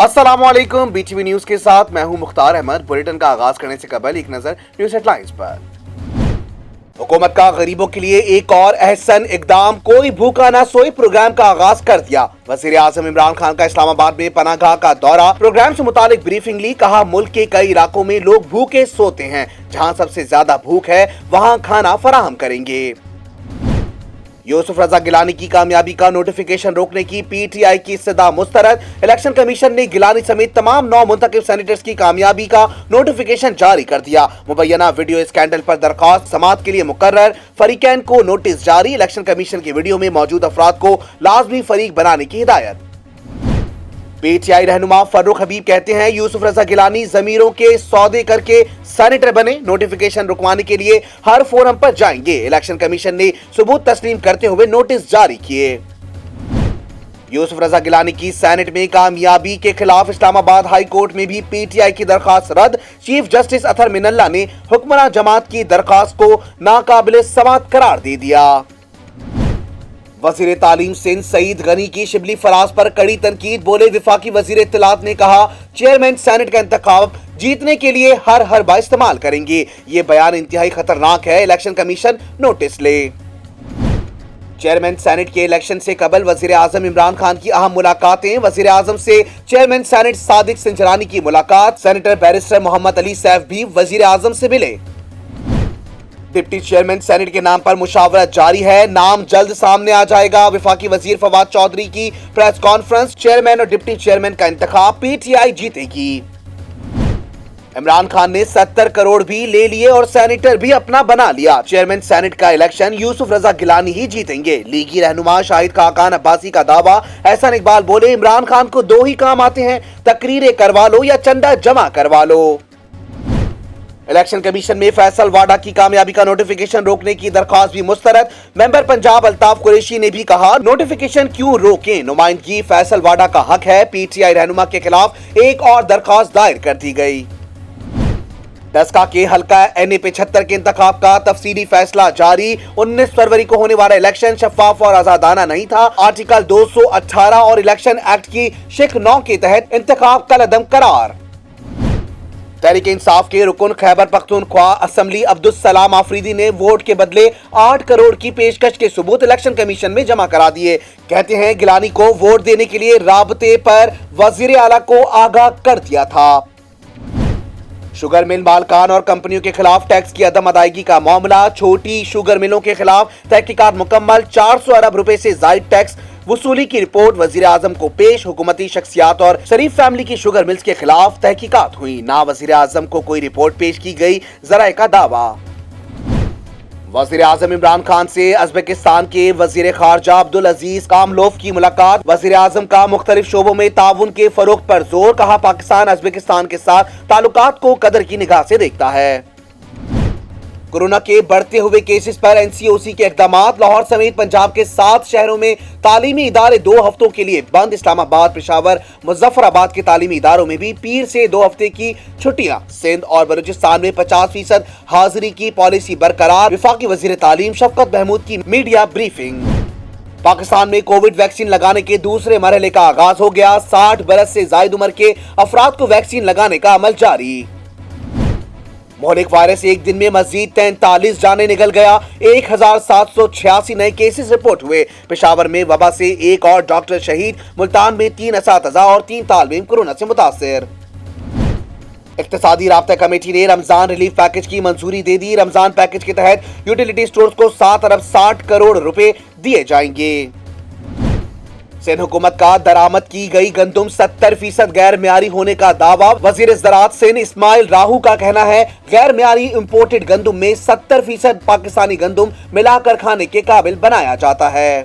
अस्सलामुअलैकुम, BTV news के साथ मैं हूं मुख्तार अहमद। बुलेटिन का आगाज करने से कबल एक नजर न्यूज हेडलाइंस पर। हुकूमत का गरीबों के लिए एक और अहसन इकदाम, कोई भूखा ना सोए प्रोग्राम का आगाज कर दिया। वजीर आजम इमरान खान का इस्लामाबाद में पनाहगाह का दौरा, प्रोग्राम से मुतालिक ब्रीफिंग ली। कहा मुल्क के कई इलाकों में लोग भूखे सोते हैं, जहां सबसे ज्यादा भूख है वहां खाना फराहम करेंगे। यूसुफ रजा गिलानी की कामयाबी का नोटिफिकेशन रोकने की पीटीआई की इस्तदा मुस्तरद। इलेक्शन कमीशन ने गिलानी समेत तमाम 9 मुंतखब सेनेटर्स की कामयाबी का नोटिफिकेशन जारी कर दिया। मुबैना वीडियो स्कैंडल पर दरखास्त समाअत के लिए मुकर्रर, फरीकैन को नोटिस जारी। इलेक्शन कमीशन की वीडियो में मौजूद अफराद को लाजमी फरीक बनाने की हिदायत। पीटीआई रहनुमा फर्रुख हबीब कहते हैं यूसुफ रजा गिलानी जमीरों के सौदे करके सेनेटर बने, नोटिफिकेशन रुकवाने के लिए हर फोरम पर जाएंगे। इलेक्शन कमीशन ने सबूत तस्लीम करते हुए नोटिस जारी किए। यूसुफ रजा गिलानी की सेनेट में कामयाबी के खिलाफ इस्लामाबाद हाई कोर्ट में भी पीटीआई की दरखास्त रद्द। चीफ जस्टिस अतहर मिनल्ला ने हुक्मरान जमात की दरखास्त को नाकाबिल समाअत करार दे दिया। वजीर तालीम सिंध सईद गनी की शिबली फराज पर कड़ी तनकीद, बोले विफाकी वजीर इत्तलात ने कहा चेयरमैन सेनेट का इंतखाब जीतने के लिए हर हरबा इस्तेमाल करेंगे। ये बयान इंतहाई खतरनाक है, इलेक्शन कमीशन नोटिस ले। चेयरमैन सेनेट के इलेक्शन से कबल वजीर आजम इमरान खान की अहम मुलाकातें। वजीर आजम से चेयरमैन सेनेट सादिक सिंजरानी की मुलाकात। सेनेटर बैरिस्टर मोहम्मद अली सैफ भी वजीर आजम से मिले। डिप्टी चेयरमैन सेनेट के नाम पर मुशावरत जारी है, नाम जल्द सामने आ जाएगा। विफाकी वजीर फवाद चौधरी की प्रेस कॉन्फ्रेंस, चेयरमैन और डिप्टी चेयरमैन का इंतखाब पीटीआई जीतेगी। इमरान खान ने 70 करोड़ भी ले लिए और सेनेटर भी अपना बना लिया। चेयरमैन सेनेट का इलेक्शन यूसुफ रजा गिलानी ही जीतेंगे। लीगी रहनुमा शाहिद खाकान अब्बासी का दावा। एहसान इकबाल बोले इमरान खान को 2 ही काम आते हैं, तकरीरें करवा लो या चंदा जमा करवा लो। इलेक्शन कमीशन में फैसल वाडा की कामयाबी का नोटिफिकेशन रोकने की दरखास्त भी मुस्तरद। मेंबर पंजाब अल्ताफ कुरैशी ने भी कहा नोटिफिकेशन क्यों रोकें, नुमाइंदगी फैसल वाडा का हक है। पीटीआई रहनुमा के खिलाफ एक और दरखास्त दायर कर दी गई। डस्का के हल्का NA 75 के इंतखाब का तफसीली फैसला जारी। 19 फरवरी को होने वाला इलेक्शन शफाफ और आजादाना नहीं था। आर्टिकल 218 और इलेक्शन एक्ट की शिक 9 के तहत इंतखाब कलअदम करार। तहरीक इंसाफ के रुकन खैबर पख्तूनख्वा असेंबली अब्दुल सलाम आफरीदी ने वोट के बदले 8 करोड़ की पेशकश के सबूत इलेक्शन कमीशन में जमा करा दिए। कहते हैं गिलानी को वोट देने के लिए राबते पर वजीर आला को आगाह कर दिया था। शुगर मिल मालकान और कंपनियों के खिलाफ टैक्स की अदम अदायगी का मामला। छोटी शुगर मिलों के खिलाफ तहकीकात मुकम्मल। 400 अरब रुपए से जायद टैक्स वसूली की रिपोर्ट वजीर आजम को पेश। हुकूमती शख्सियात और शरीफ फैमिली की शुगर मिल्स के खिलाफ तहकीकात हुई, ना वजीर आजम को कोई रिपोर्ट पेश की गई, ज़राए का दावा। वजीर आजम इमरान खान से उज़्बेकिस्तान के वजीर खारजा अब्दुल अजीज कामलोफ की मुलाकात। वजीर आजम का मुख्तलिफ शोबों में ताउन के फरोग पर जोर। कहा पाकिस्तान उज़्बेकिस्तान के साथ ताल्लुकात को कदर की निगाह से देखता है। कोरोना के बढ़ते हुए केसेस पर NCOC के इक़दामात। लाहौर समेत पंजाब के 7 शहरों में तालीमी इदारे 2 हफ्तों के लिए बंद। इस्लामाबाद, पेशावर, मुजफ्फराबाद के तालीमी इदारों में भी पीर से 2 हफ्ते की छुट्टियां। सिंध और बलूचिस्तान में 50% हाजिरी की पॉलिसी बरकरार। विफाकी वजीर तालीम शफकत महमूद की मीडिया ब्रीफिंग। पाकिस्तान में कोविड वैक्सीन लगाने के दूसरे मरहले का आगाज हो गया। 60 बरस से जायद उम्र के अफराद को वैक्सीन लगाने का अमल जारी। मोहलिक वायरस एक दिन में मजीद 43 जाने निकल गया। 1786 नए केसेस रिपोर्ट हुए। पेशावर में वबा से एक और डॉक्टर शहीद। मुल्तान में 3 असातिज़ा और 3 तालिब इल्म कोरोना से मुतासिर। इक्तिसादी राब्ता कमेटी ने रमजान रिलीफ पैकेज की मंजूरी दे दी। रमजान पैकेज के तहत यूटिलिटी स्टोर्स को 7 अरब 60 करोड़ रुपए दिए जाएंगे। सिंध हुकूमत का दरामद की गई गंदुम 70% गैर मियारी होने का दावा। वजीर ज़राअत सिंध इस्माइल राहू का कहना है गैर मियारी इंपोर्टेड गंदुम में 70% पाकिस्तानी गंदुम मिलाकर खाने के काबिल बनाया जाता है।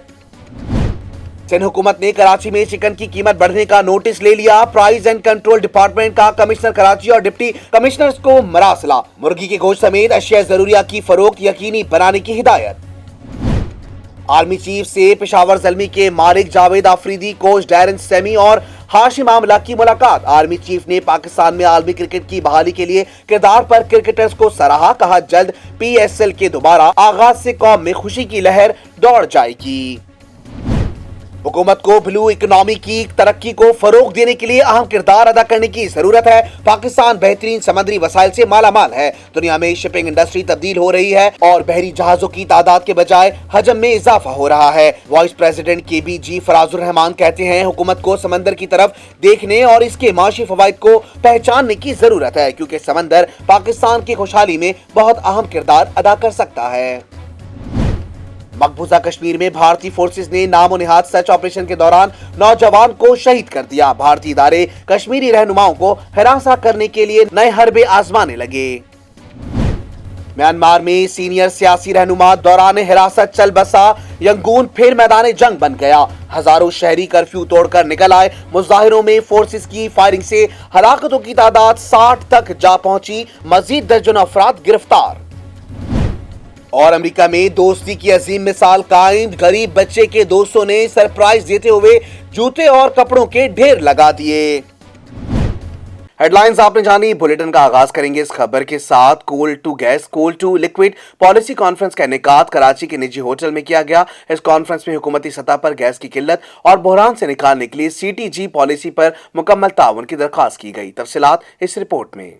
सिंध हुकूमत ने कराची में चिकन की कीमत बढ़ने का नोटिस ले लिया। प्राइस एंड कंट्रोल डिपार्टमेंट का कमिश्नर कराची और डिप्टी कमिश्नर्स को मरासला। मुर्गी के गोश्त समेत अशिया जरूरिया की फरोख्त यकीनी बनाने की हिदायत। आर्मी चीफ से पेशावर ज़ल्मी के मालिक Javed Afridi, coach Darren semi और हाशिम आमला की मुलाकात। आर्मी चीफ ने पाकिस्तान में आलमी क्रिकेट की बहाली के लिए किरदार पर क्रिकेटर्स को सराहा। कहा जल्द PSL के दोबारा आगाज से कौम में खुशी की लहर दौड़ जाएगी। हुकूमत को ब्लू इकोनॉमी की तरक्की को फरोग देने के लिए अहम किरदार अदा करने की जरूरत है। पाकिस्तान बेहतरीन समुद्री वसाइल से मालामाल है। दुनिया में शिपिंग इंडस्ट्री तब्दील हो रही है और बहरी जहाजों की तादाद के बजाय हजम में इजाफा हो रहा है। वाइस प्रेसिडेंट KBG फराजुर रहमान कहते हैं, हुकूमत को समंदर की तरफ देखने और इसके माशी फवाइद को पहचानने की जरूरत है, क्योंकि समंदर पाकिस्तान की खुशहाली में बहुत अहम किरदार अदा कर सकता है। मकबूजा कश्मीर में भारतीय फोर्सेस ने नामो निहाद सर्च ऑपरेशन के दौरान नौजवान को शहीद कर दिया। भारतीय इदारे कश्मीरी रहनुमाओं को हिरासत करने के लिए नए हरबे आजमाने लगे। म्यांमार में सीनियर सियासी रहनुमा दौरान हिरासत चल बसा यंगून फिर मैदान जंग बन गया। हजारों शहरी कर्फ्यू तोड़कर निकल आए। मुजाहिरों में फोर्सेस की फायरिंग से हलाकतों की तादाद 60 तक जा पहुंची। मजीद दर्जनों अफराद गिरफ्तार। और अमेरिका में दोस्ती की अजीम मिसाल कायम। गरीब बच्चे के दोस्तों ने सरप्राइज देते हुए जूते और कपड़ों के ढेर लगा दिए। हेडलाइंस आपने जानी। बुलेटिन का आगाज करेंगे इस खबर के साथ। Coal to gas, coal to liquid policy conference का इनेकाद कराची के निजी होटल में किया गया। इस कॉन्फ्रेंस में हुकूमती सतह पर गैस की किल्लत और बहरान से निकालने के लिए CTG पॉलिसी पर मुकम्मल ताउन की दरख्वास्त की गई। तफसीलात इस रिपोर्ट में।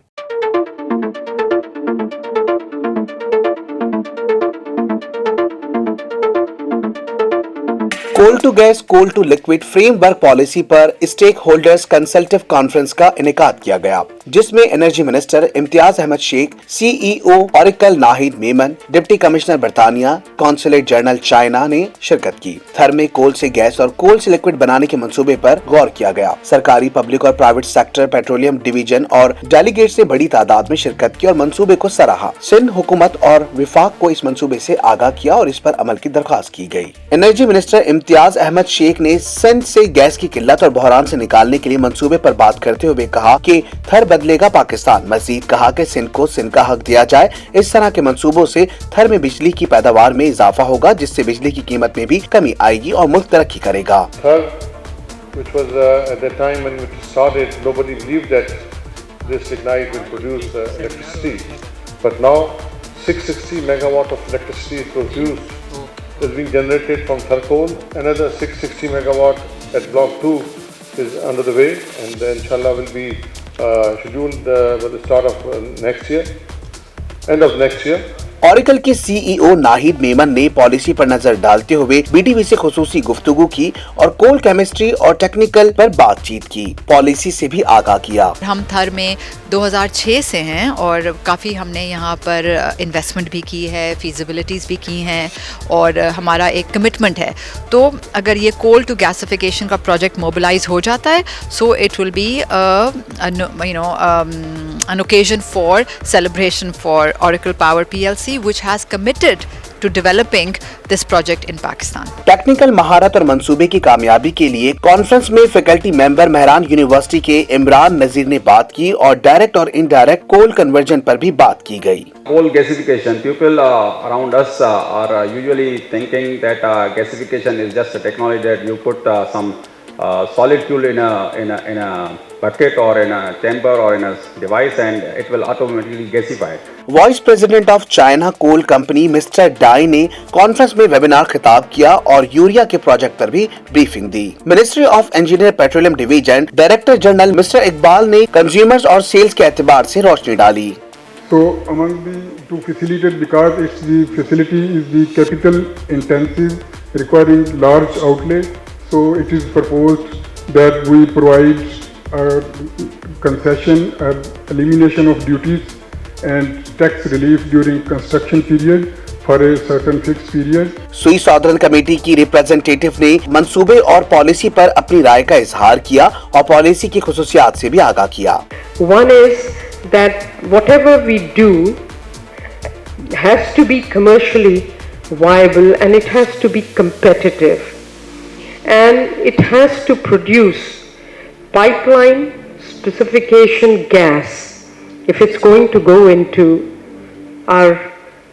Coal to gas, coal to liquid framework policy पर स्टेक होल्डर्स कंसल्टिव कॉन्फ्रेंस का इनेकाद किया गया, जिसमें energy minister Imtiaz Ahmed Sheikh, CEO Oracle Nahid Memon, deputy commissioner बरतानिया, कॉन्सुलेट जनरल चाइना ने शिरकत की। थर में कोल से गैस और कोल से लिक्विड बनाने के मंसूबे पर गौर किया गया। सरकारी, पब्लिक और प्राइवेट सेक्टर पेट्रोलियम डिवीजन और डेलीगेट्स ने बड़ी तादाद में शिरकत की और मंसूबे को सराहा। सिंध हुकूमत और विफाक को इस मंसूबे से आगाह किया और इस पर अमल की दरख्वास्त की गई। एनर्जी मिनिस्टर इम्तियाज अहमद शेख ने सिंध से गैस की किल्लत और बहरान से निकालने के लिए मंसूबे पर बात करते हुए कहा कि थर बदलेगा पाकिस्तान। मजीद कहा कि सिंध को सिंध का हक दिया जाए। इस तरह के मंसूबों से थर में बिजली की पैदावार में इजाफा होगा, जिससे बिजली की कीमत में भी कमी आएगी और मुल्क तरक्की करेगा। Which was at that time when it started, nobody believed that this lignite will produce electricity. But now 660 megawatt of electricity is produced, is being generated from Thar coal. Another 660 megawatt at Block 2 is under the way, and inshallah will be scheduled with the start of next year, end of next year. Oracle के CEO Nahid Memon ने policy पर नजर डालते हुए BTV से खुसूसी गुफ्तगू की और कोल केमिस्ट्री और टेक्निकल पर बातचीत की। पॉलिसी से भी आगाह किया। हम थर में 2006 से हैं और काफ़ी हमने यहाँ पर इन्वेस्टमेंट भी की है, फीजिबिलिटीज़ भी की हैं और हमारा एक कमिटमेंट है। तो अगर ये कोल टू गैसिफिकेशन का प्रोजेक्ट मोबिलाइज हो जाता है, so it will be an occasion for celebration for Oracle Power PLC, which has committed to developing this project in Pakistan. Technical महारत और मंसूबे की कामयाबी के लिए कॉन्फ्रेंस में फैकल्टी मेंबर मेहरान यूनिवर्सिटी के इमरान नजीर ने बात की और डायरेक्ट और इनडायरेक्ट कोल कन्वर्जन पर भी बात की गई। Coal gasification, people around us are usually thinking that gasification is just a technology that you put some solid fuel in a bucket or in a chamber or in a device and it will automatically gasify. Vice president of China coal company mister Dai ने conference में webinar खिताब किया और urea के project पर भी briefing दी। Ministry of engineer petroleum division director general mister Iqbal ने कंज्यूमर्स और सेल्स के एतबार से रोशनी डाली। So among the to facilitate, because it's the facility is the capital intensive, requiring large outlay, so it is proposed that we provide a concession, elimination of duties and tax relief during construction period for a certain fixed period. सुई सौदरन committee की representative ने मंसूबे और policy पर अपनी राय का इजहार किया और पॉलिसी की खुसूसियात से भी आगाह किया। One is that whatever we do has to be commercially viable and it has to be competitive and it has to produce pipeline specification gas if it's going to go into our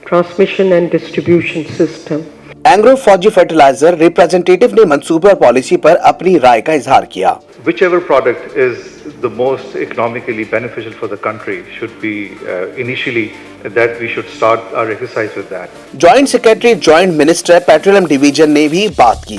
transmission and distribution system. Engro फौजी fertiliser representative ने मंसूबे और policy पर अपनी राय का इजहार किया। Whichever product is the most economically beneficial for the country should be initially that we should start our exercise with that. Joint secretary joint minister petroleum division ने भी बात की।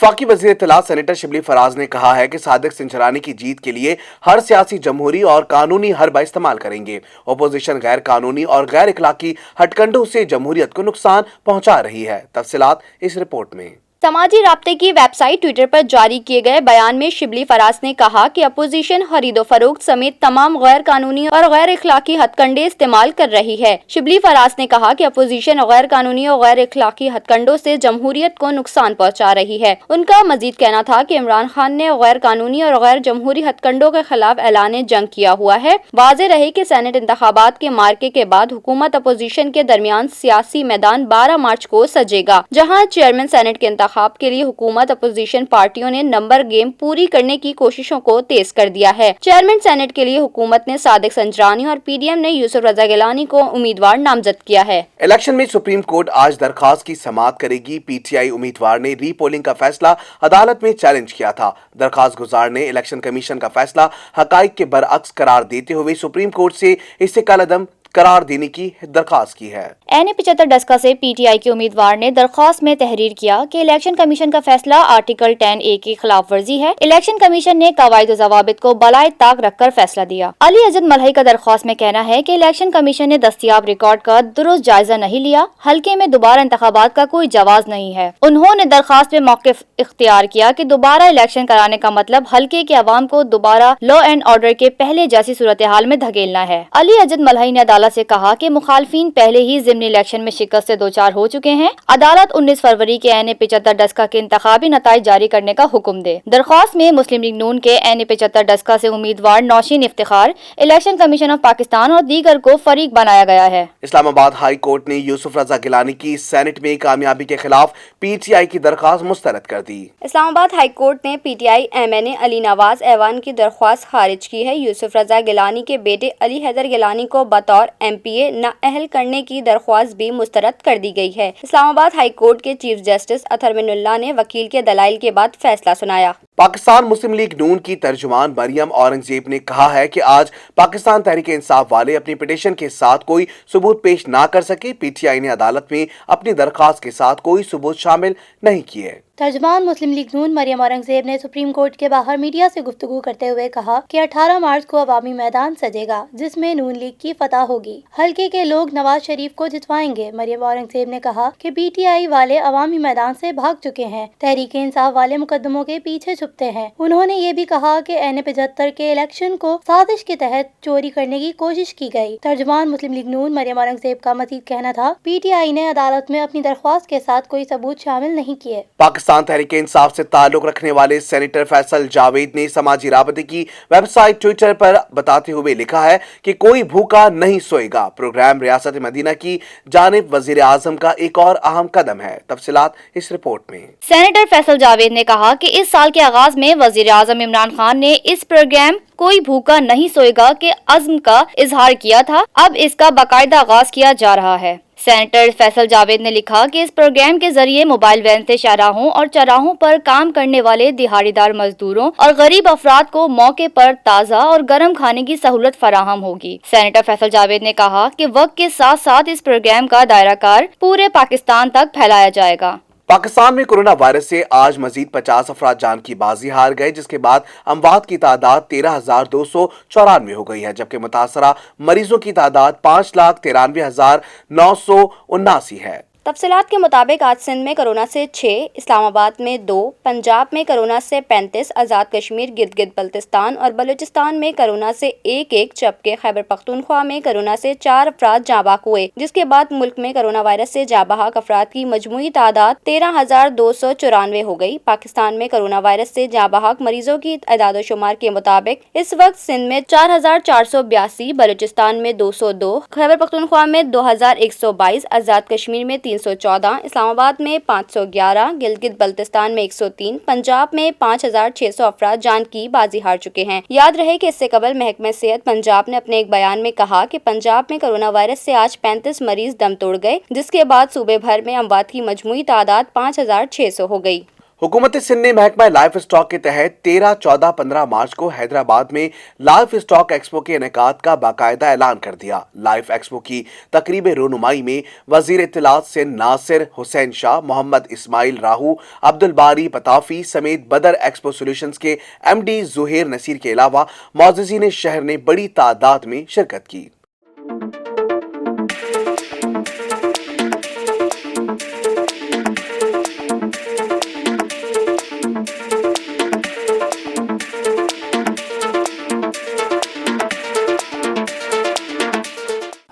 वफाकी वज़ीर इत्तलात सेनेटर शिबली फराज ने कहा है कि सादिक सिंचरानी की जीत के लिए हर सियासी, जमहूरी और कानूनी हरबा इस्तेमाल करेंगे। अपोजिशन गैर कानूनी और गैर इखलाकी हथकंडों से जमहूरियत को नुकसान पहुंचा रही है। तफसीलात इस रिपोर्ट में। समाजी राब्ते की वेबसाइट ट्विटर पर जारी किए गए बयान में शिबली फराज ने कहा कि अपोजिशन खरीदो फरोख्त समेत तमाम गैर कानूनी और गैर इखलाकी हथकंडे इस्तेमाल कर रही है। शिबली फराज ने कहा कि अपोजिशन गैर कानूनी और गैर इखलाकी हथकंडों से जमहूरियत को नुकसान पहुंचा रही है। उनका मजीद कहना था कि इमरान खान ने गैर कानूनी और गैर जमहूरी हथकंडों के खिलाफ ऐलान जंग किया हुआ है। वाज़ेह रहे कि सेनेट इंतखाबात के मार्के के बाद हुकूमत अपोजिशन के दरमियान सियासी मैदान 12 मार्च को सजेगा, जहाँ चेयरमैन सेनेट के इंतखाब के लिए हुकूमत अपोजिशन पार्टियों ने नंबर गेम पूरी करने की कोशिशों को तेज कर दिया है। चेयरमैन सेनेट के लिए हुकूमत ने सादिक सिंचरानी और पीडीएम ने यूसुफ रजा गिलानी को उम्मीदवार नामजद किया है। इलेक्शन में सुप्रीम कोर्ट आज दरखास्त की समाअत करेगी। पीटीआई उम्मीदवार ने रीपोलिंग का फैसला अदालत में चैलेंज किया था। दरखास्त गुजार ने इलेक्शन कमीशन का फैसला हकाइक के बरअक्स करार देते हुए सुप्रीम कोर्ट से इसे कलअदम करार देने की दरखास्त की है। एन 75 डस्का से पीटीआई के उम्मीदवार ने दरखास्त में तहरीर किया कि इलेक्शन कमीशन का फैसला आर्टिकल 10A की खिलाफ वर्जी है। इलेक्शन कमीशन ने कवायद ज़वाबित को बलाए ताक रखकर फैसला दिया। अली अजद मलही का दरखास्त में कहना है कि इलेक्शन कमीशन ने दस्तयाब रिकॉर्ड का दुरुस्त जायजा नहीं लिया। हल्के में दोबारा इंतखाबात का कोई जवाज नहीं है। उन्होंने दरखास्त में मौक़िफ़ इख्तियार किया कि दोबारा इलेक्शन कराने का मतलब हल्के के अवाम को दोबारा लॉ एंड ऑर्डर के पहले जैसी सूरत हाल में धकेलना है। अली अजद मलही ने अदालत से कहा कि मुखालफिन पहले ही ज़िमनी इलेक्शन में शिकस्त से 2-4 हो चुके हैं। अदालत 19 फरवरी के एन 75 डस्का के इंतखाबी नताइज जारी करने का हुक्म दे। दरख्वास्त में मुस्लिम लीग नून के एन 75 डस्का से उम्मीदवार Naushin Iftikhar, election commission of Pakistan और दीगर को फरीक बनाया गया है। इस्लामाबाद हाई कोर्ट ने यूसुफ रजा गिलानी की सेनेट में कामयाबी के खिलाफ पीटीआई की दरखास्त मुस्तरद कर दी। इस्लामाबाद हाई कोर्ट ने पीटीआई एमएनए अली नवाज ऐवान की दरख्वास्त खारिज की है। यूसुफ रजा गिलानी के बेटे अली हैदर गिलानी को बतौर एमपीए नाअहल करने की दरख्वास्त भी मुस्तरद कर दी गई है। इस्लामाबाद हाई कोर्ट के चीफ जस्टिस अतहर मिनुल्लाह ने वकील के दलाइल के बाद फैसला सुनाया। पाकिस्तान मुस्लिम लीग नून की तर्जुमान मरियम औरंगजेब ने कहा है कि आज पाकिस्तान तहरीक इंसाफ वाले अपनी पिटीशन के साथ कोई सबूत पेश ना कर सके। पीटीआई ने अदालत में अपनी दरखास्त के साथ कोई सबूत शामिल नहीं किए। तर्जुमान मुस्लिम लीग नून मरियम औरंगजेब ने सुप्रीम कोर्ट के बाहर मीडिया से गुफ्तगू करते हुए कहा कि 18 मार्च को अवामी मैदान सजेगा, जिसमें नून लीग की फतह होगी। हल्के के लोग नवाज शरीफ को जितवाएंगे। मरियम औरंगजेब ने कहा कि पीटीआई वाले अवामी मैदान से भाग चुके हैं, तहरीक इंसाफ वाले मुकदमों के पीछे छुपते हैं। उन्होंने ये भी कहा कि एन 75 के इलेक्शन को साजिश के तहत चोरी करने की कोशिश की गई। तर्जुमान मुस्लिम लीग नून मरियम औरंगजेब का मजीद कहना था, पीटीआई ने अदालत में अपनी दरख्वास्त के साथ कोई सबूत शामिल नहीं किए। पाकिस्तान तहरीक इंसाफ से ताल्लुक रखने वाले सेनेटर फैसल जावेद ने समाजी राबते की वेबसाइट ट्विटर पर बताते हुए लिखा है कि कोई भूखा नहीं सोएगा प्रोग्राम रियासत मदीना की जानिब वजीर आजम का एक और अहम कदम है। तफसीलात इस रिपोर्ट में। सेनेटर फैसल जावेद ने कहा कि इस साल के आगाज में वजीर आजम इमरान खान ने इस प्रोग्राम कोई भूखा नहीं सोएगा के अज़्म का इजहार किया था। अब इसका बाकायदा आगाज किया जा रहा है। सेनेटर फैसल जावेद ने लिखा कि इस प्रोग्राम के जरिए मोबाइल वैन से शाहराहों और चौराहों पर काम करने वाले दिहाड़ीदार मजदूरों और गरीब अफराद को मौके पर ताज़ा और गर्म खाने की सहूलत फराहम होगी। सेनेटर फैसल जावेद ने कहा कि वक्त के साथ साथ इस प्रोग्राम का दायरा कार पूरे पाकिस्तान तक फैलाया जाएगा। पाकिस्तान में कोरोना वायरस से आज मजीद 50 अफराद जान की बाजी हार गए, जिसके बाद अमवात की तादाद 13,294 हो गई है, जबकि मुतासरा मरीजों की तादाद 5,93,979 है। तफसीलात के मुताबिक आज सिंध में कोरोना से 6, इस्लामाबाद में 2, पंजाब में कोरोना से 35, आज़ाद कश्मीर, गिलगित बल्तिस्तान और बलूचिस्तान में कोरोना से 1-1, जबकि खैबर पख्तूनख्वा में कोरोना से 4 अफराद जाँ बहक हुए, जिसके बाद मुल्क में कोरोना वायरस से जाँ बहक अफराद की मजमूई तादाद 13,294 हो गई। पाकिस्तान में कोरोना वायरस से जाँ बहक मरीजों की इदाद शुमार के मुताबिक इस वक्त सिंध में 4,482, बलूचिस्तान में 202, खैबर पख्तूनख्वा में 2,122, आज़ाद कश्मीर में 314, इस्लामाबाद में 511, गिलगित बल्तिस्तान में 103, पंजाब में 5,600 अफराद जान की बाजी हार चुके हैं। याद रहे कि इससे कबल महकमा सेहत पंजाब ने अपने एक बयान में कहा कि पंजाब में कोरोना वायरस से आज 35 मरीज दम तोड़ गए, जिसके बाद सूबे भर में अमवात की मजमूई तादाद 5,600 हो गई। हुकूमत सिंध ने महकमा लाइफ स्टॉक के तहत 13, 14, 15 मार्च को हैदराबाद में लाइफ स्टॉक एक्सपो के इनेकाद का बाकायदा ऐलान कर दिया। लाइफ एक्सपो की तकरीब रोनुमाई में वजीर इत्तलात सिंध नासिर हुसैन शाह, मोहम्मद इस्माइल राहू, अब्दुल बारी पताफी समेत बदर एक्सपो सॉल्यूशंस के MD जुहेर नसीर के अलावा मौजूदीन शहर ने बड़ी तादाद में शिरकत की।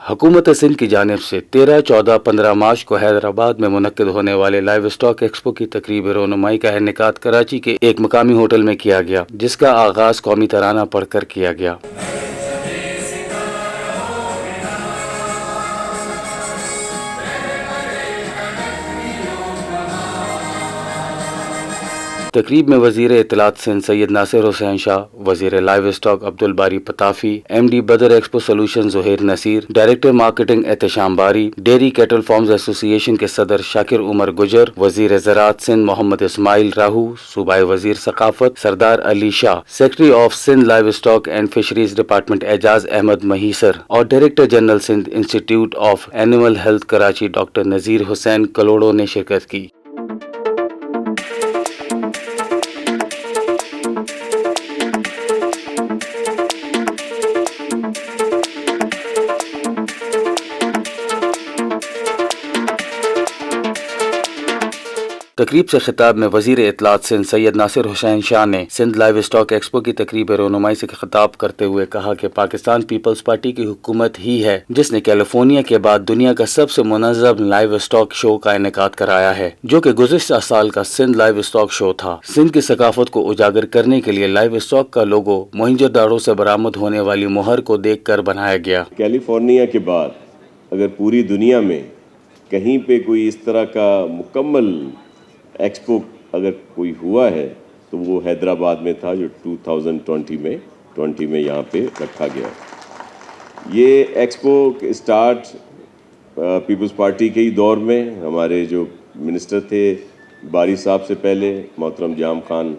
हुकूमत सिंध की जानिब से 13, 14, 15 मार्च को हैदराबाद में मुनक्किद होने वाले लाइव स्टॉक एक्सपो की तकरीब रोनुमाई का इनेकाद कराची के एक मकामी होटल में किया गया, जिसका आगाज कौमी तराना पढ़कर किया गया। तकरीब में वजीर इत्तलात सिंध सैयद नासिर हुसैन शाह, वजीर live stock Abdul Bari Patafi, MD Badar expo solution Zuhair Naseer, director marketing Ehtesham Bari, dairy cattle farms association के सदर शाकिर उमर गुजर, वजीर ज़राअत सिंध मोहम्मद इस्माइल राहू, सूबाई वजीर सकाफत Sardar Ali Shah, secretary of Sindh livestock and fisheries department Ejaz Ahmed Mahesar और director general Sindh institute of animal health Karachi doctor Nazir Hussain Kalhoro ने शिरकत की। तकरीब से खिताब में वजीर इत्तलात सिंध सैयद नासिर हुसैन शाह ने सिंध लाइव स्टॉक एक्सपो की तकरीब रोनुमाई से खिताब करते हुए कहा कि पाकिस्तान पीपल्स पार्टी की हुकूमत ही है जिसने कैलिफोर्निया के बाद दुनिया का सबसे मुनज़्ज़म लाइव स्टॉक शो का इनेकाद कराया है, जो कि गुज़िश्ता साल का सिंध लाइव स्टॉक शो था। सिंध की सकाफत को उजागर करने के लिए लाइव स्टॉक का लोगो मोहिंजोदारो से बरामद होने वाली मुहर को देख कर बनाया गया। कैलिफोर्निया के बाद अगर पूरी दुनिया में कहीं पे कोई इस तरह का मुकम्मल एक्सपो अगर कोई हुआ है तो वो हैदराबाद में था, जो 2020 में यहाँ पे रखा गया। ये एक्सपो स्टार्ट पीपल्स पार्टी के ही दौर में हमारे जो मिनिस्टर थे बारी साहब से पहले मोहतरम जाम खान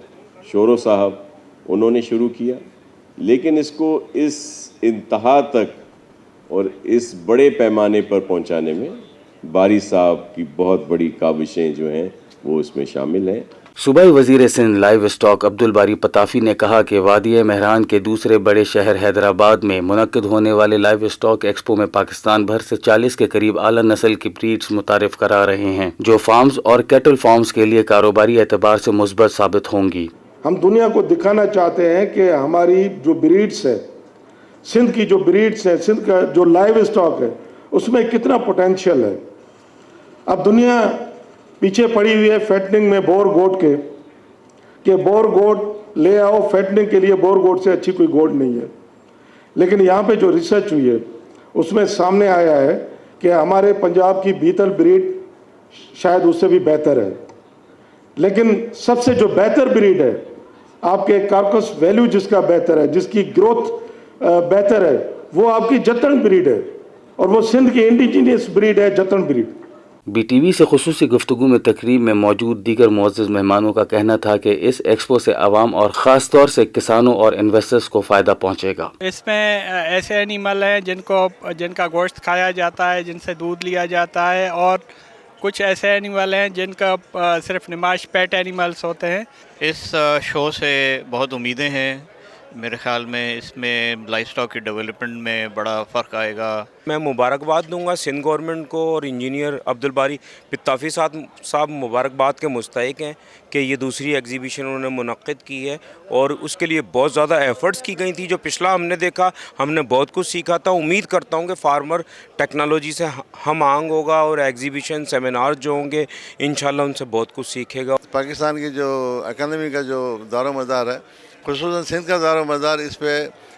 शोरो साहब, उन्होंने शुरू किया, लेकिन इसको इस इंतहा तक और इस बड़े पैमाने पर पहुँचाने में बारी साहब की बहुत बड़ी काविशें जो हैं वो इसमें शामिल हैं। सूबाई वजीर सिंध लाइव स्टॉक अब्दुल बारी पताफी ने कहा कि वादी मेहरान के दूसरे बड़े शहर हैदराबाद में मुनक्किद होने वाले लाइव स्टॉक एक्सपो में पाकिस्तान भर से 40 के करीब आला नस्ल की ब्रीड्स मुतारिफ करा रहे हैं, जो फार्म्स और कैटल फार्म्स के लिए कारोबारी एतबार से मुस्बत साबित होंगी। हम दुनिया को दिखाना चाहते हैं कि हमारी जो ब्रीड्स है, सिंध की जो ब्रीड्स है, सिंध का जो लाइव स्टॉक है, उसमें कितना पोटेंशियल है। अब दुनिया पीछे पड़ी हुई है फैटनिंग में बोर गोट के बोर गोट ले आओ फैटनिंग के लिए, बोर गोट से अच्छी कोई गोट नहीं है। लेकिन यहाँ पे जो रिसर्च हुई है उसमें सामने आया है कि हमारे पंजाब की बीतल ब्रीड शायद उससे भी बेहतर है। लेकिन सबसे जो बेहतर ब्रीड है, आपके कार्कस वैल्यू जिसका बेहतर है, जिसकी ग्रोथ बेहतर है, वो आपकी जतन ब्रीड है, और वो सिंध की इंडिजीनियस ब्रीड है, जतन ब्रीड। BTV से खुसूसी गुफ्तगू में तकरीब में मौजूद दीगर मुअज़्ज़ज़ मेहमानों का कहना था कि इस एक्सपो से आवाम और ख़ास तौर से किसानों और इन्वेस्टर्स को फ़ायदा पहुंचेगा। इसमें ऐसे एनिमल हैं जिनका गोश्त खाया जाता है, जिनसे दूध लिया जाता है, और कुछ ऐसे एनिमल हैं जिनका सिर्फ नुमाइश पेट एनिमल्स होते हैं। इस शो से बहुत उम्मीदें हैं। मेरे ख्याल में इसमें लाइफ स्टॉक की डेवलपमेंट में बड़ा फ़र्क आएगा। मैं मुबारकबाद दूंगा सिंध गवर्नमेंट को, और इंजीनियर अब्दुल बारी पताफी साहब मुबारकबाद के मुस्तहिक हैं कि ये दूसरी एग्जीबिशन उन्होंने मुनक्किद की है, और उसके लिए बहुत ज़्यादा एफ़र्ट्स की गई थी। जो पिछला हमने देखा, हमने बहुत कुछ सीखा था। उम्मीद करता हूँ कि फार्मर टेक्नोलॉजी से हम आंग होगा, और एग्जीबिशन सेमिनार जो होंगे इंशाल्लाह उनसे बहुत कुछ सीखेगा। पाकिस्तान की जो इकॉनमी का जो दारोमदार है, खुसूसन सिंध का दारोमदार इस पे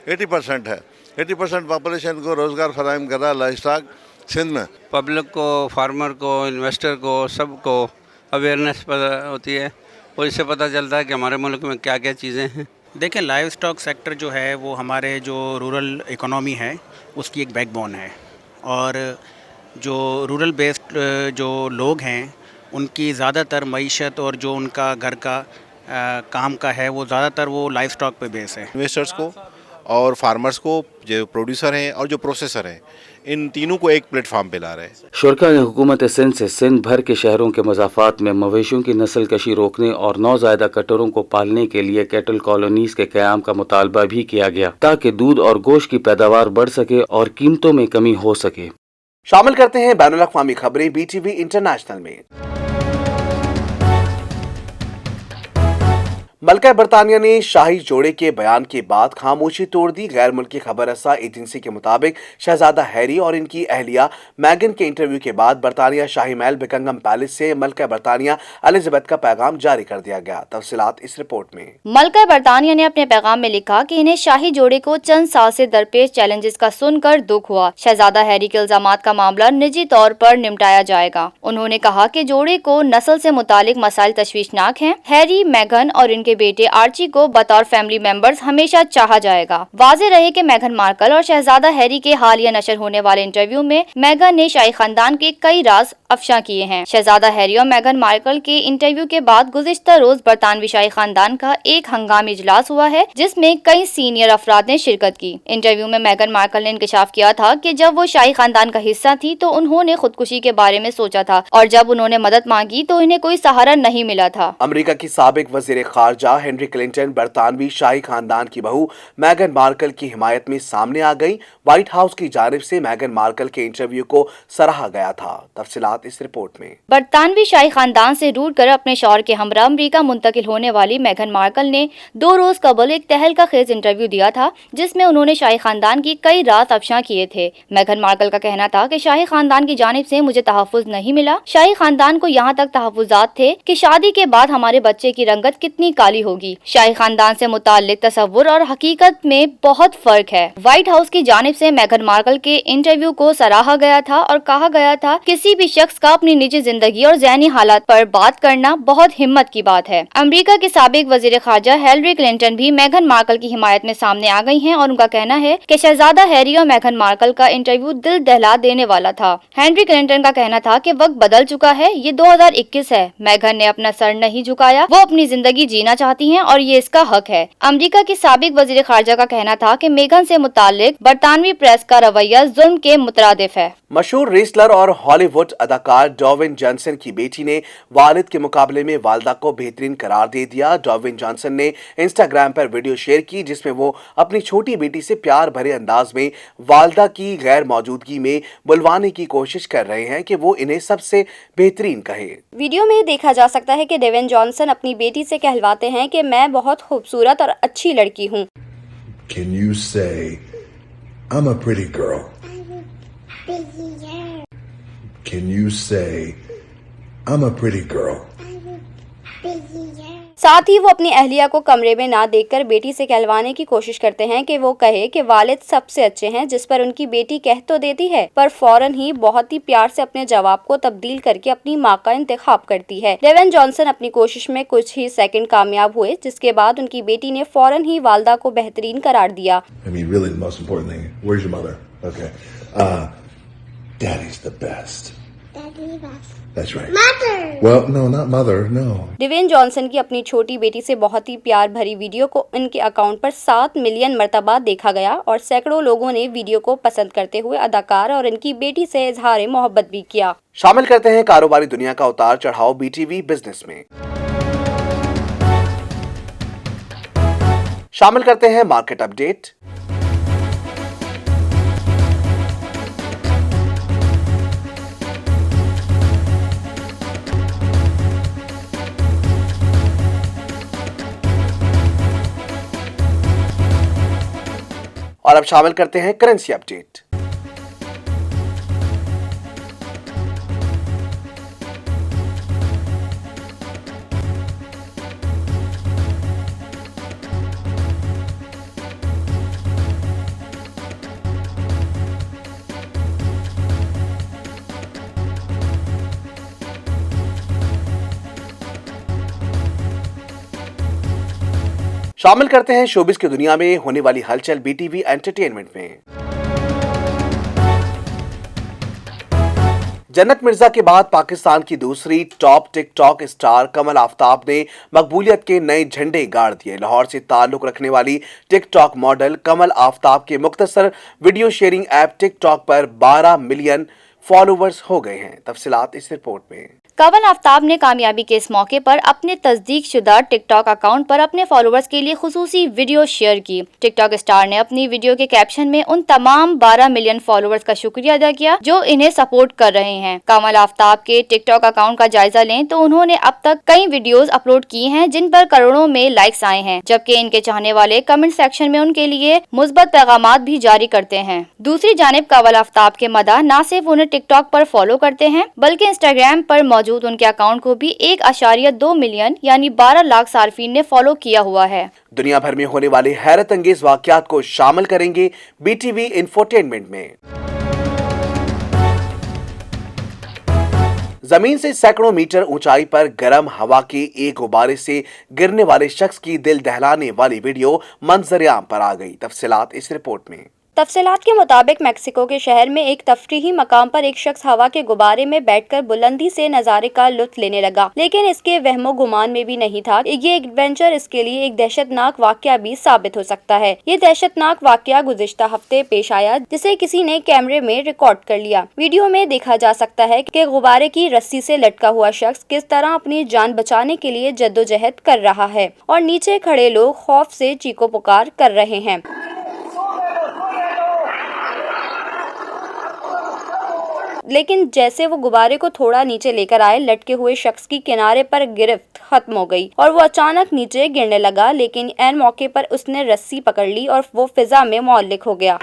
80% है। 80% पॉपुलेशन को रोज़गार फराहम कर रहा है लाइफ स्टॉक सिंध में। पब्लिक को, फार्मर को, इन्वेस्टर को, सबको अवेयरनेस पता होती है, और इससे पता चलता है कि हमारे मुल्क में क्या क्या चीज़ें हैं। देखें, लाइव स्टॉक सेक्टर जो है वो हमारे जो रूरल इकोनॉमी है उसकी एक बैकबोन है, और जो रूरल बेस्ड जो लोग हैं उनकी ज़्यादातर मईशत और जो उनका घर का काम का है वो ज़्यादातर वो लाइफ स्टॉक पे बेस है। इन्वेस्टर्स को और फार्मर्स को, जो प्रोड्यूसर हैं और जो प्रोसेसर हैं, इन तीनों को एक प्लेटफार्म पे ला रहे हैं। शुरा ने हुकूमत सिंध से सिंध भर के शहरों के मज़ाफ़ात में मवेशियों की नस्ल कशी रोकने और नौज़ायदा कटरों को पालने के लिए कैटल कॉलोनीज के क़याम का मुतालबा भी किया गया ताकि दूध और गोश्त की पैदावार बढ़ सके और कीमतों में कमी हो सके। शामिल करते हैं बैनुल अक़वामी खबरें BTV इंटरनेशनल में। मलका बरतानिया ने शाही जोड़े के बयान के बाद खामोशी तोड़ दी। गैर मुल्की खबर रसा एजेंसी के मुताबिक शहजादा हैरी और इनकी अहलिया मैगन के इंटरव्यू के बाद बरतानिया शाही महल बिकिंघम पैलेस से मलका बरतानिया एलिजाबेथ का पैगाम जारी कर दिया गया। तफसीलात इस रिपोर्ट में। मलका बरतानिया ने अपने पैगाम में लिखा कि इन्हें शाही जोड़े को चंद साल से दरपेश चैलेंजेस का सुनकर दुख हुआ। शहजादा हैरी के इल्जामात का मामला निजी तौर पर निपटाया जाएगा। उन्होंने कहा कि जोड़े को नस्ल से मुतालिक मसाइल तशवीशनाक हैं। हैरी, मैगन और इनके बेटे आर्ची को बतौर फैमिली मेंबर्स हमेशा चाहा जाएगा। वाज़ेह रहे कि मेघन मार्कल और शहजादा हैरी के हालिया नशर होने वाले इंटरव्यू में मेघन ने शाही खानदान के कई राज अफशा किए हैं। शहजादा हैरी और मेघन मार्कल के इंटरव्यू के बाद गुज़िश्ता रोज बरतानवी शाही खानदान का एक हंगामी इजलास हुआ है जिसमें कई सीनियर अफराद ने शिरकत की। इंटरव्यू में मेघन मार्कल ने इंकशाफ किया था कि जब वो शाही खानदान का हिस्सा थी तो उन्होंने खुदकुशी के बारे में सोचा था और जब उन्होंने मदद मांगी तो इन्हें कोई सहारा नहीं मिला था। अमेरिका की साबिक वज़ीर ख़ारजा हेनरी क्लिंटन बरतानवी शाही खानदान की बहू मेघन मार्कल की हिमायत में सामने आ गई। व्हाइट हाउस की जानिब से मेघन मार्कल के इंटरव्यू को सराहा गया था। तफसीलात इस रिपोर्ट में। बरतानवी शाही खानदान से रूठ कर अपने शौहर के हमरा अमरीका मुंतकिल होने वाली मेघन मार्कल ने 2 रोज कबल एक तहलका खेज इंटरव्यू दिया था जिसमें उन्होंने शाही खानदान की कई राज अफशा किए थे। मेघन मार्कल का कहना था कि शाही खानदान की जानिब से मुझे तहफ़्फ़ुज़ नहीं मिला। शाही खानदान को यहाँ तक तहफ़्फ़ुज़ात थे कि शादी के बाद हमारे बच्चे की रंगत कितनी काली होगी। शाही खानदान से मुताल्लिक तसव्वुर और हकीकत में बहुत फर्क है। व्हाइट हाउस की जानिब से मेघन मार्कल के इंटरव्यू को सराहा गया था और कहा गया था किसी भी शख्स का अपनी निजी जिंदगी और ज़हनी हालात पर बात करना बहुत हिम्मत की बात है। अमेरिका के साबिक वज़ीर ख़ारजा हिलरी क्लिंटन भी मेघन मार्कल की हिमायत में सामने आ गई हैं और उनका कहना है कि शहजादा हैरी और मेघन मार्कल का इंटरव्यू दिल दहला देने वाला था। हेनरी क्लिंटन का कहना था कि वक्त बदल चुका है, ये 2021 है। मेघन ने अपना सर नहीं झुकाया, वो अपनी जिंदगी जीना चाहती हैं और ये इसका हक है। अमेरिका की साबिक वज़ीर ख़ारजा का कहना था कि मेघन से मुताल्लिक बरतानवी प्रेस का रवैया जुल्म के मुतरादिफ है। मशहूर रेसलर और हॉलीवुड अदाकार डॉविन जॉनसन की बेटी ने वालिद के मुकाबले में वालदा को बेहतरीन करार दे दिया। डॉविन जॉनसन ने इंस्टाग्राम पर वीडियो शेयर की जिसमें वो अपनी छोटी बेटी से प्यार भरे अंदाज में वालदा की गैर मौजूदगी में बुलवाने की कोशिश कर रहे हैं कि वो इन्हें सबसे बेहतरीन कहे। वीडियो में देखा जा सकता है कि डॉविन जॉनसन अपनी बेटी से कहलवाते हैं कि मैं बहुत खूबसूरत और अच्छी लड़की हूँ। Can you say I'm a pretty girl? Can you say I'm a pretty girl? साथ ही वो अपनी अहलिया को कमरे में ना देखकर बेटी से कहलवाने की कोशिश करते हैं कि वो कहे कि वालिद सबसे अच्छे हैं, जिस पर उनकी बेटी कह तो देती है पर फौरन ही बहुत ही प्यार से अपने जवाब को तब्दील करके अपनी माँ का इंतखाब करती है। डॉविन जॉनसन अपनी कोशिश में कुछ ही सेकंड कामयाब हुए जिसके बाद उनकी बेटी ने फौरन ही वालदा को बेहतरीन करार दिया। I mean, really, the most important thing. Where's your mother? Okay. Daddy's the best. Daddy's best. That's right. Mother. Well, no, not mother. No. डॉविन जॉनसन की अपनी छोटी बेटी से बहुत ही प्यार भरी वीडियो को इनके अकाउंट पर 7 मिलियन मरतबा देखा गया और सैकड़ों लोगों ने वीडियो को पसंद करते हुए अदाकार और इनकी बेटी से इजहार मोहब्बत भी किया। शामिल करते हैं कारोबारी दुनिया का उतार चढ़ाव BTV बिजनेस में। शामिल करते हैं मार्केट अपडेट। और अब शामिल करते हैं करेंसी अपडेट। शामिल करते हैं शोबिस की दुनिया में होने वाली हलचल BTV एंटरटेनमेंट में। जन्नत मिर्जा के बाद पाकिस्तान की दूसरी टॉप टिकटॉक स्टार कमल आफ्ताब ने मकबूलियत के नए झंडे गाड़ दिए। लाहौर से ताल्लुक रखने वाली टिकटॉक मॉडल कमल आफ्ताब के मुख्तसर वीडियो शेयरिंग ऐप टिकटॉक पर 12 मिलियन फॉलोवर्स हो गए हैं। तफसीलात इस रिपोर्ट में। कमल आफ्ताब ने कामयाबी के इस मौके पर अपने तस्दीक शुदा टिकटॉक अकाउंट पर अपने फॉलोअर्स के लिए खुसूसी वीडियो शेयर की। टिकटॉक स्टार ने अपनी वीडियो के कैप्शन में उन तमाम 12 मिलियन फॉलोअर्स का शुक्रिया अदा किया जो इन्हें सपोर्ट कर रहे हैं। कमल आफ्ताब के टिकटॉक अकाउंट का जायजा लें तो उन्होंने अब तक कई वीडियोस अपलोड की हैं जिन पर करोड़ों में लाइक्स आए हैं, जबकि इनके चाहने वाले कमेंट सेक्शन में उनके लिए मुस्बत पैगामात भी जारी करते हैं। दूसरी जानिब कमल आफ्ताब के मदाह न सिर्फ उन्हें टिकटॉक पर फॉलो करते हैं बल्कि इंस्टाग्राम पर मौजूद उनके अकाउंट को भी 1.2 मिलियन यानी 12 लाख सार्फिन ने फॉलो किया हुआ है। दुनिया भर में होने वाले हैरत अंगेज वाकयात को शामिल करेंगे बीटीवी इंफोटेनमेंट में। जमीन से सैकड़ों मीटर ऊंचाई पर गर्म हवा के एक गुब्बारे से गिरने वाले शख्स की दिल दहलाने वाली वीडियो मंजर-ए-आम पर आ गई। तफसीलात इस रिपोर्ट में। तफसीलात के मुताबिक मेक्सिको के शहर में एक तफरीही मकाम पर एक शख्स हवा के गुब्बारे में बैठकर बुलंदी से नज़ारे का लुत्फ लेने लगा, लेकिन इसके वहमो गुमान में भी नहीं था। ये एडवेंचर इसके लिए एक दहशतनाक वाकया भी साबित हो सकता है। ये दहशतनाक वाकया गुज़िश्ता हफ्ते पेश आया, जिसे किसी ने कैमरे में रिकॉर्ड कर लिया। वीडियो में देखा जा सकता है कि गुब्बारे की रस्सी से लटका हुआ शख्स किस तरह अपनी जान बचाने के लिए जद्दोजहद कर रहा है और नीचे खड़े लोग खौफ से चीखो पुकार कर रहे हैं। लेकिन जैसे वो गुब्बारे को थोड़ा नीचे लेकर आए, लटके हुए शख्स की किनारे पर गिरफ्त खत्म हो गई और वो अचानक नीचे गिरने लगा, लेकिन ऐन मौके पर उसने रस्सी पकड़ ली और वो फिजा में मुअल्लिक हो गया।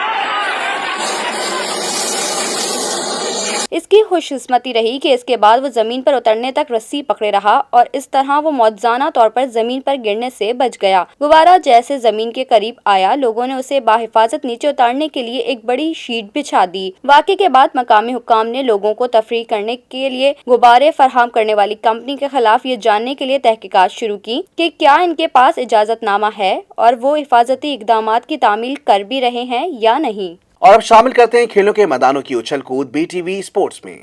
इसकी खुशकिस्मती रही कि इसके बाद वो जमीन पर उतरने तक रस्सी पकड़े रहा और इस तरह वो मौजूदा तौर पर जमीन पर गिरने से बच गया। गुब्बारा जैसे जमीन के करीब आया, लोगों ने उसे बाहिफाजत नीचे उतारने के लिए एक बड़ी शीट बिछा दी। वाक़े के बाद मकामी हुक्काम ने लोगों को तफरीह करने के लिए गुब्बारे फराहम करने वाली कंपनी के खिलाफ ये जानने के लिए तहकीकात शुरू की कि क्या इनके पास इजाजतनामा है और वो हिफाजती इकदामात की तामील कर भी रहे हैं या नहीं। और अब शामिल करते हैं खेलों के मैदानों की उछल कूद बीटीवी स्पोर्ट्स में।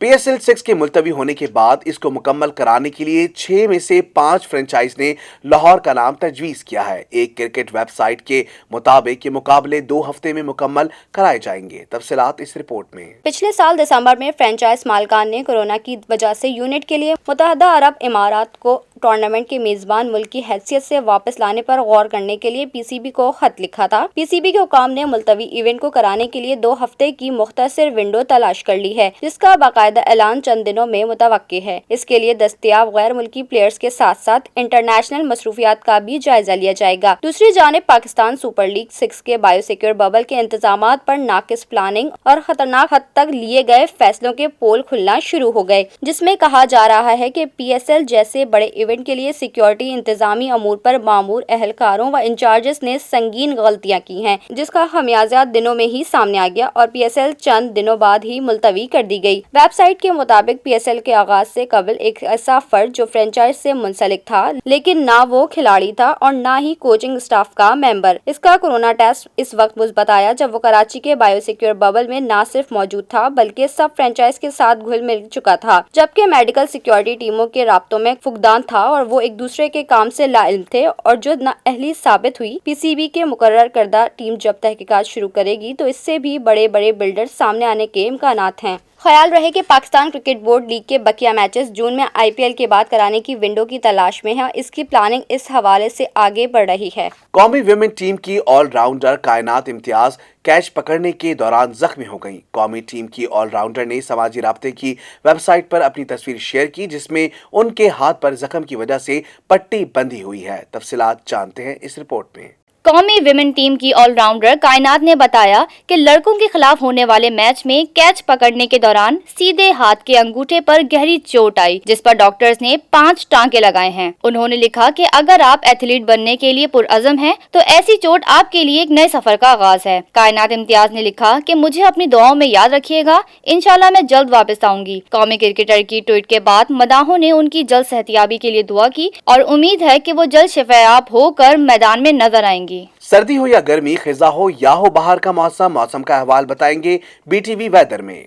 PSL 6 के मुलतवी होने के बाद इसको मुकम्मल कराने के लिए 6 में से 5 फ्रेंचाइज ने लाहौर का नाम तजवीज़ किया है। एक क्रिकेट वेबसाइट के मुताबिक ये मुकाबले 2 हफ्ते में मुकम्मल कराए जाएंगे। तफसीलात इस रिपोर्ट में। पिछले साल दिसंबर में फ्रेंचाइज मालिकान ने कोरोना की वजह से यूनिट के लिए मुत्तहदा अरब इमारात को टूर्नामेंट के मेजबान मुल्क की हैसियत से वापस लाने पर गौर करने के लिए PCB को खत लिखा था। PCB के हुकाम ने मुलतवी इवेंट को कराने के लिए 2 हफ्ते की मुख्तसर विंडो तलाश कर ली है, जिसका बाकायदा ऐलान चंद दिनों में मुतवक्की है। इसके लिए दस्तयाब गैर मुल्की प्लेयर्स के साथ साथ इंटरनेशनल मसरूफियात का भी जायजा लिया जाएगा। दूसरी जानिब पाकिस्तान सुपर लीग 6 के बायोसिक्योर बबल के इंतजामात पर नाकिस प्लानिंग और खतरनाक हद तक लिए गए फैसलों के पोल खुलना शुरू हो गए, जिसमें कहा जा रहा है कि PSL जैसे बड़े इवेंट के लिए सिक्योरिटी इंतजामी अमूर पर मामूर एहलकारों व इंचार्जेस ने संगीन गलतियां की हैं, जिसका खमियाजा दिनों में ही सामने आ गया और PSL चंद दिनों बाद ही मुलतवी कर दी गई। वेबसाइट के मुताबिक PSL के आगाज से कबल एक ऐसा फर्द जो फ्रेंचाइज से मुंसलिक था, लेकिन ना वो खिलाड़ी था और ना ही कोचिंग स्टाफ का मेंबर। इसका कोरोना टेस्ट इस वक्त मुस्बत आया जब वो कराची के बायोसिक्योर बबल में ना सिर्फ मौजूद था बल्कि सब फ्रेंचाइज के साथ घुल मिल चुका था, जबकि मेडिकल सिक्योरिटी टीमों के राब्तों में फुकदान था और वो एक दूसरे के काम से लाइल्म थे और जो नाअहली साबित हुई। PCB के मुकर्रर करदा टीम जब तहकीकात शुरू करेगी तो इससे भी बड़े बड़े बिल्डर सामने आने के इम्कानात हैं। ख्याल रहे कि पाकिस्तान क्रिकेट बोर्ड लीग के बकिया मैचेस जून में IPL के बाद कराने की विंडो की तलाश में है। इसकी प्लानिंग इस हवाले से आगे बढ़ रही है। कौमी विमेन टीम की ऑलराउंडर कायनात इम्तियाज कैच पकड़ने के दौरान जख्मी हो गई। कौमी टीम की ऑलराउंडर ने समाजी राब्ते की वेबसाइट पर अपनी तस्वीर शेयर की, जिसमें उनके हाथ पर जख्म की वजह से पट्टी बंधी हुई है। तफसीलात जानते हैं इस रिपोर्ट में। कौमी विमेन टीम की ऑलराउंडर कायनात ने बताया कि लड़कों के खिलाफ होने वाले मैच में कैच पकड़ने के दौरान सीधे हाथ के अंगूठे पर गहरी चोट आई, जिस पर डॉक्टर्स ने 5 टांके लगाए हैं। उन्होंने लिखा कि अगर आप एथलीट बनने के लिए पुरअज़म हैं, तो ऐसी चोट आपके लिए एक नए सफर का आगाज है। कायनात इम्तियाज ने लिखा कि मुझे अपनी दुआओं में याद रखिएगा, इंशाल्लाह मैं जल्द वापस आऊंगी। कौमी क्रिकेटर की ट्वीट के बाद मदाहों ने उनकी जल्द सेहतियाबी के लिए दुआ की और उम्मीद है कि वो जल्द शिफायाब होकर मैदान में नजर आएंगी। होगी। सर्दी हो या गर्मी, खिजा हो या हो बाहर का मौसम का अहवाल बताएंगे BTV वेदर में।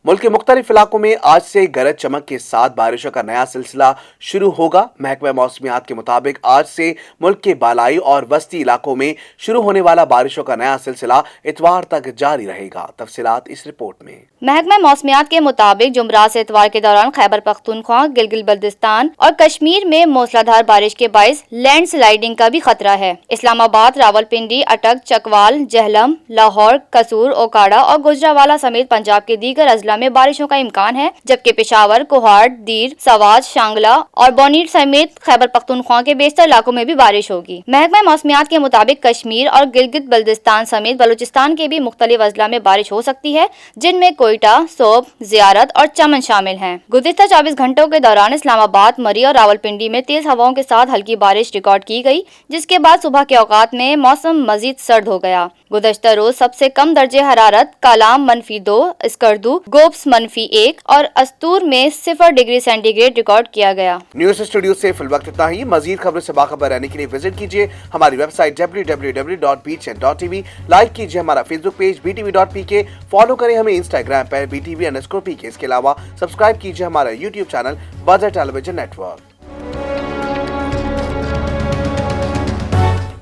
मुल्क के मुख्तलिफ इलाकों में आज से गरज चमक के साथ बारिशों का नया सिलसिला शुरू होगा। महकमा मौसमियात के मुताबिक आज से मुल्क के बालाई और वस्ती इलाकों में शुरू होने वाला बारिशों का नया सिलसिला इतवार तक जारी रहेगा। तफसीलात इस रिपोर्ट में। महकमा मौसमियात के मुताबिक जुमरात से इतवार के दौरान खैबर पख्तूनख्वा, गिलगित बल्तिस्तान और कश्मीर में मूसलाधार बारिश के बाइस लैंड स्लाइडिंग का भी खतरा है। इस्लामाबाद, रावलपिंडी, अटक, चकवाल, जहलम, लाहौर, कसूर, ओकाड़ा और गुजरावाला समेत पंजाब के दीगर अजला में बारिशों का इम्कान है, जबकि पेशावर, कोहाट, दीर, सवाज, शांगला और बोनीट समेत खैबर पख्तूनख्वा के बेशतर इलाकों में भी बारिश होगी। महकमा मौसमियात के मुताबिक कश्मीर और गिलगित बल्तिस्तान समेत बलूचिस्तान के भी मुख्तलिफ अजला में बारिश हो सकती है, जिनमें कोयटा, सोब, जियारत और चमन शामिल हैं। गुज़िश्ता 24 घंटों के दौरान इस्लामाबाद, मरी और रावलपिंडी में तेज हवाओं के साथ हल्की बारिश रिकॉर्ड की गई, जिसके बाद सुबह के औकात में मौसम मजीद सर्द हो गया। गुज़श्ता रोज सबसे कम दर्जे हरारत कालाम -2, स्कर्दू, गोब्स -1 और अस्तूर में 0 डिग्री सेंटीग्रेड रिकॉर्ड किया गया। न्यूज़ स्टूडियो से फिल वक्त इतना ही। मजीद खबरों से बाखबर रहने के लिए विजिट कीजिए हमारी वेबसाइट www.btn.tv। लाइक कीजिए हमारा फेसबुक पेज btv.pk। फॉलो करें हमें इंस्टाग्राम पर btv_pk। इसके अलावा सब्सक्राइब कीजिए हमारा यूट्यूब चैनल बदर टेलीविजन नेटवर्क।